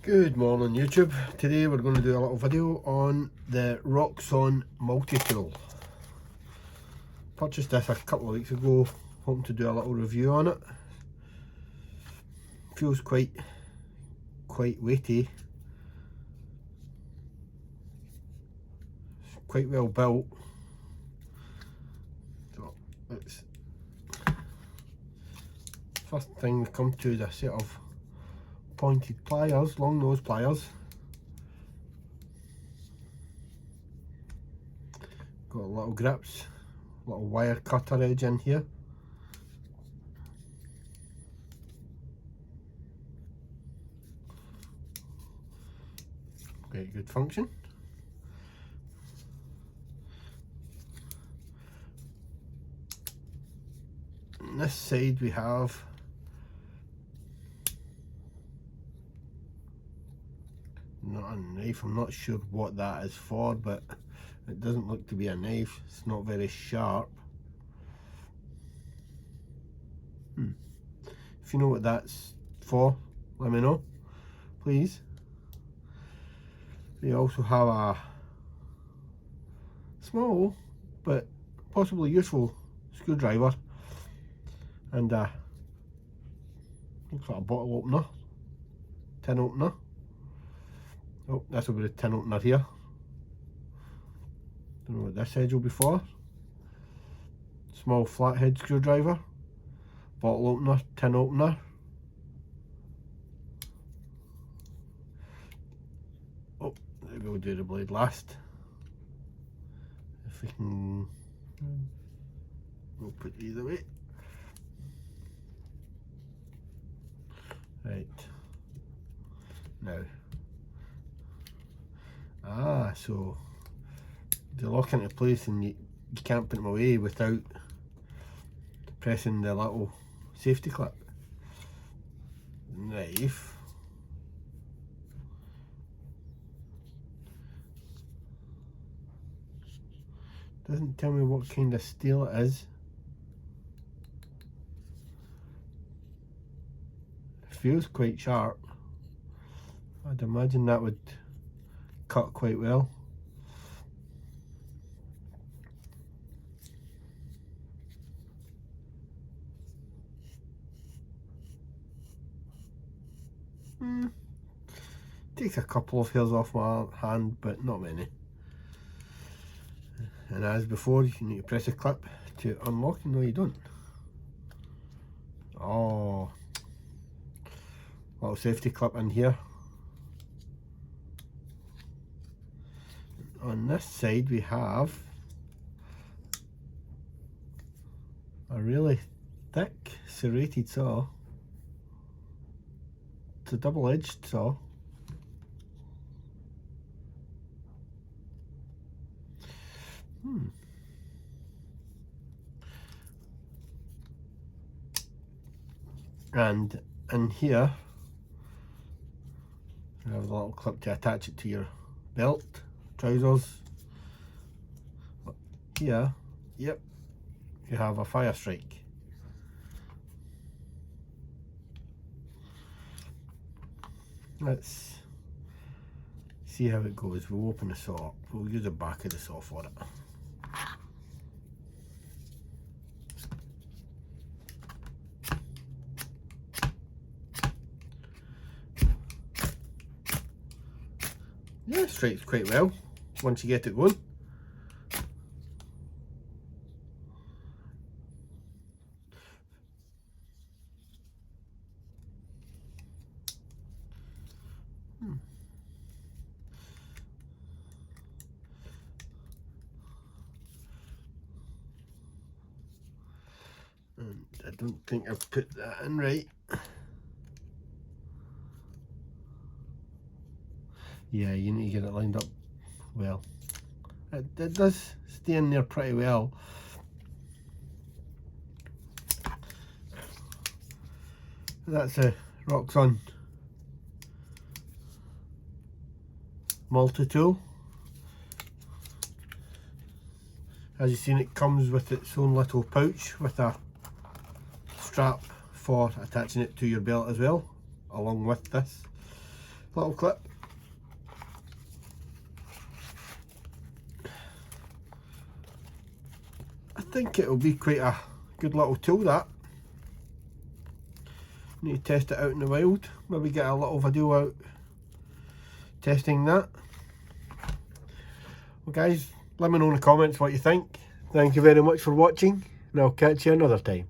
Good morning YouTube. Today we're going to do a little video on the Roxon multi-tool. Purchased this a couple of weeks ago, hoping to do a little review on it. Feels quite weighty. It's quite well built. So it's first thing we come to is a set of pointed pliers, long nose pliers. Got little grips, little wire cutter edge in here. Very good function. On this side we have not a knife. I'm not sure what that is for, but it doesn't look to be a knife. It's not very sharp. If you know what that's for, let me know, please. We also have a small but possibly useful screwdriver and a looks like a bottle opener, tin opener. Oh, this will be the tin opener here. Don't know what this edge will be for. Small flathead screwdriver, bottle opener, tin opener. Oh, maybe we'll do the blade last. If we can, we'll put these away. Right, now. So they lock into place and you can't put them away without pressing the little safety clip. Knife. Doesn't tell me what kind of steel it is. It feels quite sharp. I'd imagine that would cut quite well. Takes a couple of hairs off my hand, but not many. And as before, you need to press a clip to unlock. No, you don't. Oh, little safety clip in here. On this side we have a really thick serrated saw. It's a double-edged saw. And in here you have a little clip to attach it to your belt, trousers. Here, yep, you have a fire strike. Let's see how it goes. We'll open the saw up. We'll use the back of the saw for it. Yeah, it strikes quite well once you get it going. And I don't think I've put that in right. Yeah, you need to get it lined up well. It does stay in there pretty well. That's a Roxon multi-tool. As you've seen, it comes with its own little pouch with a strap for attaching it to your belt as well, along with this. little clip. I think it'll be quite a good little tool, that. Need to test it out in the wild, maybe get a little video out testing that. Well guys, let me know in the comments what you think. Thank you very much for watching, and I'll catch you another time.